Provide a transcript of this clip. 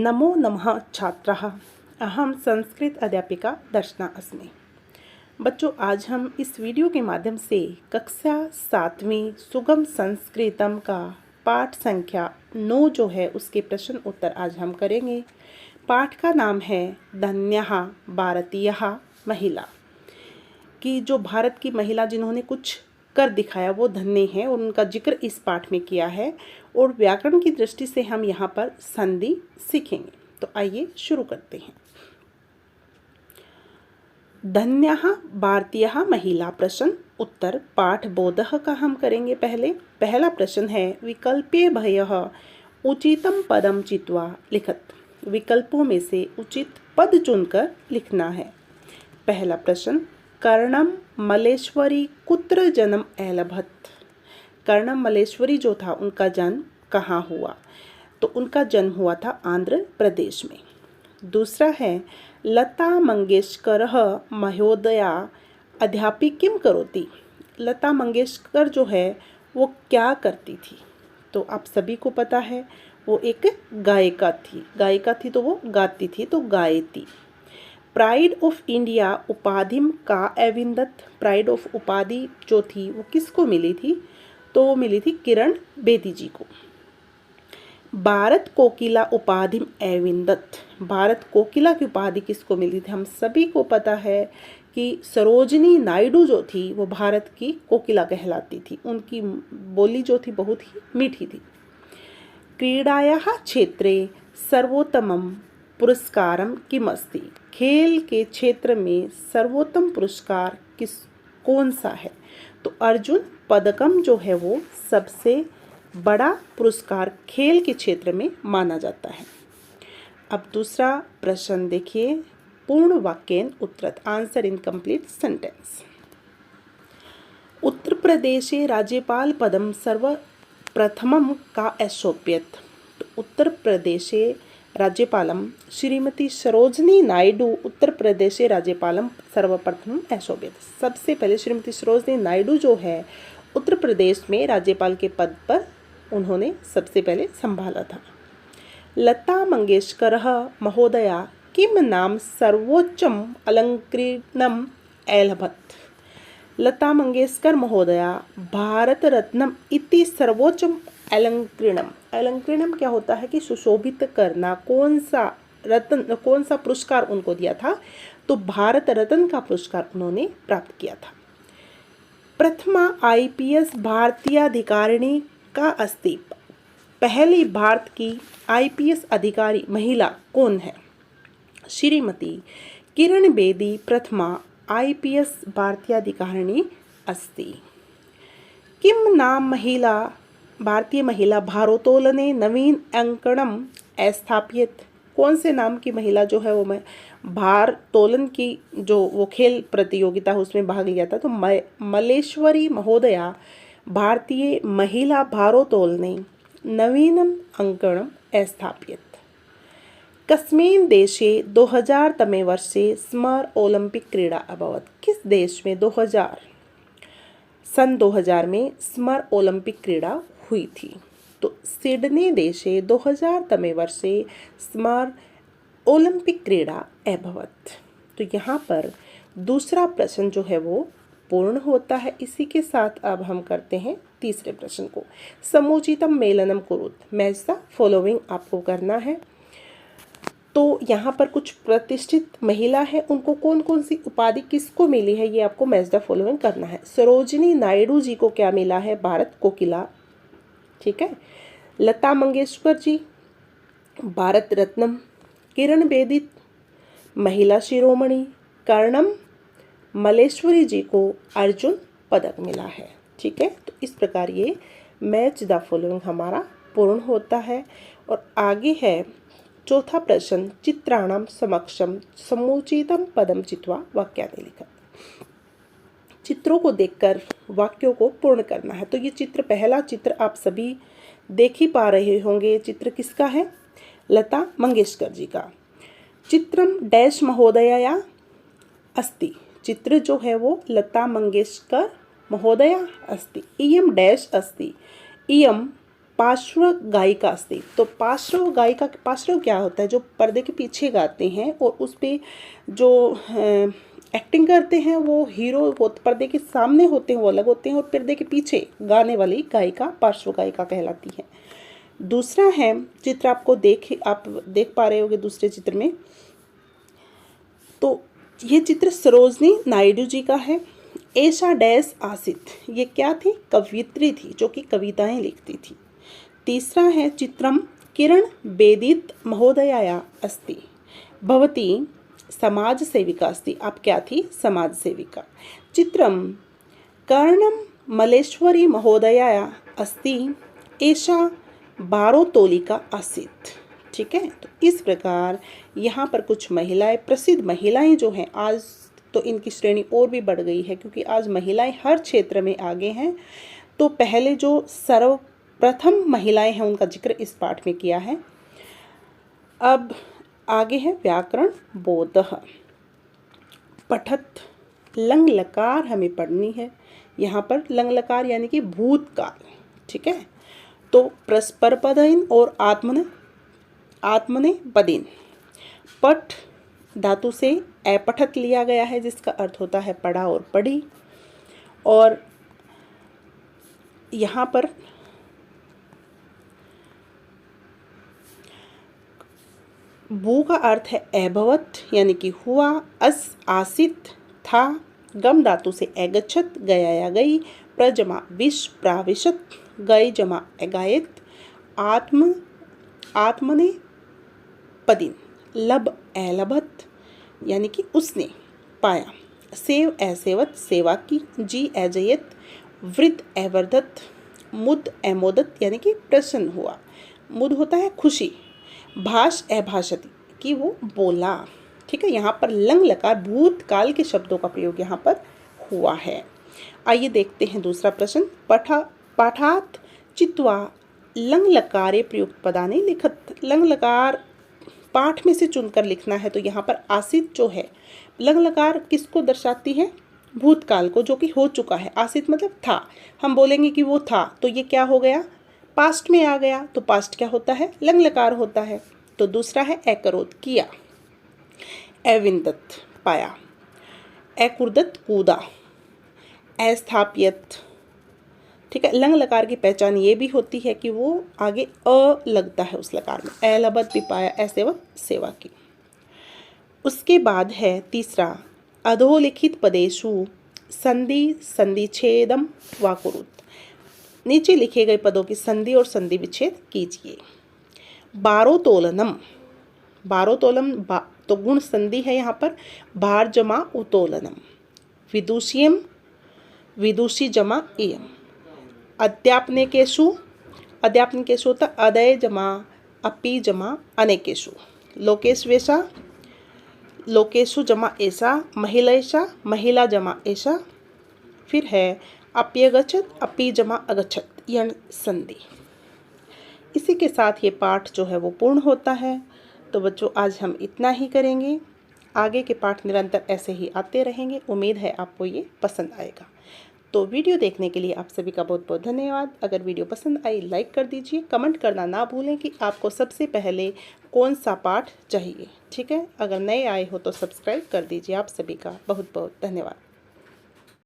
नमो नमः छात्राः। अहम संस्कृत अध्यापिका दर्शना अस्मि। बच्चों, आज हम इस वीडियो के माध्यम से कक्षा 7वीं सुगम संस्कृतम का पाठ संख्या 9 जो है उसके प्रश्न उत्तर आज हम करेंगे। पाठ का नाम है धन्यः भारतीयः महिला, कि जो भारत की महिला जिन्होंने कुछ कर दिखाया वो धन्य है और उनका जिक्र इस पाठ में किया है। और व्याकरण की दृष्टि से हम यहाँ पर संधि सीखेंगे। तो आइए शुरू करते हैं। धन्यः भारतीयः महिला प्रश्न उत्तर पाठ बोधः का हम करेंगे। पहला प्रश्न है विकल्पे भयः उचितम पदम चित्वा लिखत। विकल्पों में से उचित पद चुनकर लिखना है। पहला प्रश्न कर्णम मलेश्वरी कुत्र जन्म ऐलभत। कर्णम मलेश्वरी जो था उनका जन्म कहाँ हुआ? तो उनका जन्म हुआ था आंध्र प्रदेश में। दूसरा है लता मंगेशकर महोदया अध्यापी किम करोति। लता मंगेशकर जो है वो क्या करती थी? तो आप सभी को पता है वो एक गायिका थी तो वो गाती थी, तो गायती। प्राइड ऑफ इंडिया उपाधि का एविंदत। प्राइड ऑफ उपाधि जो थी वो किसको मिली थी? तो वो मिली थी किरण बेदी जी को। भारत कोकिला उपाधि एविंदत। भारत कोकिला की उपाधि किसको मिली थी? हम सभी को पता है कि सरोजिनी नायडू जो थी वो भारत की कोकिला कहलाती थी। उनकी बोली जो थी बहुत ही मीठी थी। क्रीडायाः क्षेत्रे सर्वोत्तमं पुरस्कारम किमस्ति। खेल के क्षेत्र में सर्वोत्तम पुरस्कार कौन सा है? तो अर्जुन पदकम जो है वो सबसे बड़ा पुरस्कार खेल के क्षेत्र में माना जाता है। अब दूसरा प्रश्न देखिए, पूर्ण वाक्येन उत्तरत, आंसर इन कंप्लीट सेंटेंस। उत्तर प्रदेशे राज्यपाल पदम सर्वप्रथमम का ऐशोप्यत। तो उत्तर प्रदेशे राज्यपालम श्रीमती सरोजनी नायडू उत्तर प्रदेशे राज्यपालम सर्वप्रथम ऐशोप्यत। सबसे पहले श्रीमती सरोजनी नायडू जो है उत्तर प्रदेश में राज्यपाल के पद पर उन्होंने सबसे पहले संभाला था। लता मंगेशकर महोदया किम नाम सर्वोच्चम अलंकृतम ऐलभत। लता मंगेशकर महोदया भारत रत्नम इति सर्वोच्चम अलंकृतम। अलंकृतम क्या होता है कि सुशोभित करना। कौन सा पुरस्कार उनको दिया था? तो भारत रत्न का पुरस्कार उन्होंने प्राप्त किया था। प्रथमा आईपीएस भारतीय अधिकारिणी का अस्ति। पहली भारत की आईपीएस अधिकारी महिला कौन है? श्रीमती किरण बेदी प्रथमा आईपीएस भारतीय अधिकारिणी अस्ति। किम नाम महिला भारतीय महिला भारोत्तोलने नवीन अंकणम स्थापित। कौन से नाम की महिला जो है वो भार तोलन की जो वो खेल प्रतियोगिता है उसमें भाग लिया था। तो मलेश्वरी महोदया भारतीय महिला भारोत्तोलने नवीनम अंकणम स्थापित। कस्मिन् देशे 2000 तमे वर्षे समर ओलंपिक क्रीड़ा अभवत। किस देश में सन 2000 में समर ओलंपिक क्रीड़ा हुई थी? तो सिडनी देशे 2000 तमे वर्षे समर ओलंपिक क्रीड़ा अभवत। तो यहाँ पर दूसरा प्रश्न जो है वो पूर्ण होता है। इसी के साथ अब हम करते हैं तीसरे प्रश्न को। समुचितम मेलनम कुरुत। मैच द फॉलोइंग आपको करना है। तो यहाँ पर कुछ प्रतिष्ठित महिला है, उनको कौन कौन सी उपाधि किसको मिली है ये आपको मैच द फॉलोइंग करना है। सरोजिनी नायडू जी को क्या मिला है? भारत कोकिला, ठीक है। लता मंगेशकर जी भारत रत्नम। किरण बेदी महिला शिरोमणि। कर्णम मलेश्वरी जी को अर्जुन पदक मिला है, ठीक है। तो इस प्रकार ये मैच द फॉलोइंग हमारा पूर्ण होता है। और आगे है चौथा प्रश्न, चित्राणाम समक्षम समुचितम पदम चित्वा वाक्यानि लिखत। चित्रों को देखकर वाक्यों को पूर्ण करना है। तो ये पहला चित्र आप सभी देख ही पा रहे होंगे। चित्र किसका है? लता मंगेशकर जी का। चित्रम डैश महोदया अस्ति। चित्र जो है वो लता मंगेशकर महोदया अस्ति। इयम डैश अस्ति। इयम पार्श्वगायिका अस्ति। तो पार्श्वगायिका, पार्श्व क्या होता है? जो पर्दे के पीछे गाते हैं और उस पे जो एक्टिंग करते हैं वो हीरो पर्दे के सामने होते हैं वो अलग होते हैं, और पर्दे के पीछे गाने वाली गायिका पार्श्वगायिका कहलाती है। दूसरा है चित्र, आप देख पा रहे होंगे दूसरे चित्र में। तो ये चित्र सरोजनी नायडू जी का है। एशा डैश आसित, ये क्या थी? कवियत्री थी जो कि कविताएं लिखती थी। तीसरा है चित्रम किरण बेदित महोदयाया अस्ति भवती समाज सेविका अस्ति। आप क्या थी? समाज सेविका। चित्रम कर्णम मलेश्वरी महोदयाया अस्ति एषा बारोतोलिका आसीत। ठीक है, तो इस प्रकार यहाँ पर कुछ महिलाएं, प्रसिद्ध महिलाएं जो हैं, आज तो इनकी श्रेणी और भी बढ़ गई है क्योंकि आज महिलाएं हर क्षेत्र में आगे हैं। तो पहले जो सर्वप्रथम महिलाएं हैं उनका जिक्र इस पाठ में किया है। अब आगे है व्याकरण बोधः। पठत, लंग लकार हमें पढ़नी है। यहाँ पर लंग लकार यानी कि भूतकाल। ठीक है, तो परस्परपदीन और आत्मनेपदीन। पठ धातु से अपठत लिया गया है जिसका अर्थ होता है पढ़ा और पढ़ी। और यहाँ पर भू का अर्थ है अभवत यानी कि हुआ। अस आसित था। गम धातु से अगच्छत गया या गई। प्रजमा विष प्राविशत। गई जमा अगायत। आत्मने पदिन लब अलभत यानी कि उसने पाया। सेव असेवत सेवा की। जी अजयत वृद्ध अवर्धत। मुद अमोदत यानी कि प्रसन्न हुआ। मुद होता है खुशी। भाष अभाषति कि वो बोला। ठीक है, यहाँ पर लंग लकार भूतकाल के शब्दों का प्रयोग यहाँ पर हुआ है। आइए देखते हैं दूसरा प्रश्न। पाठात चित्वा लंग लकारे प्रयुक्त पदानि लिखत। लंग लकार पाठ में से चुनकर लिखना है। तो यहाँ पर आसित जो है, लंग लकार किसको दर्शाती है? भूतकाल को, जो कि हो चुका है। आसित मतलब था। हम बोलेंगे कि वो था तो ये क्या हो गया? पास्ट में आ गया। तो पास्ट क्या होता है? लंग लकार होता है। तो दूसरा है अकरोत किया। अविंदत पाया। अकुर्दत कूदा। अस्थाप्यत। ठीक है, लंग लकार की पहचान ये भी होती है कि वो आगे अ लगता है उस लकार में। अलबत भी पाया। असेवक सेवा की। उसके बाद है तीसरा अधोलिखित पदेषु संधि संधिच्छेदम वा कुरुत। नीचे लिखे गए पदों की संधि और संधि विच्छेद कीजिए। बारोतोलनम। बारोतोलम तो गुण संधि है यहाँ पर। भार जमा उतोलनम। विदुषीयम विदुषी जमा इयम। अध्यापनेकेषु अध्यापनेकेषु होता अदय जमा अपि जमा अनेकेषु। लोकेश्वेषा लोकेषु जमा ऐसा। महिलेषा महिला जमा ऐसा। फिर है अप्यगच्छत अपि जमा अगच्छत यण संधि। इसी के साथ ये पाठ जो है वो पूर्ण होता है। तो बच्चों आज हम इतना ही करेंगे। आगे के पाठ निरंतर ऐसे ही आते रहेंगे। उम्मीद है आपको ये पसंद आएगा। तो वीडियो देखने के लिए आप सभी का बहुत बहुत धन्यवाद। अगर वीडियो पसंद आई लाइक कर दीजिए। कमेंट करना ना भूलें कि आपको सबसे पहले कौन सा पाठ चाहिए। ठीक है, अगर नए आए हो तो सब्सक्राइब कर दीजिए। आप सभी का बहुत बहुत धन्यवाद।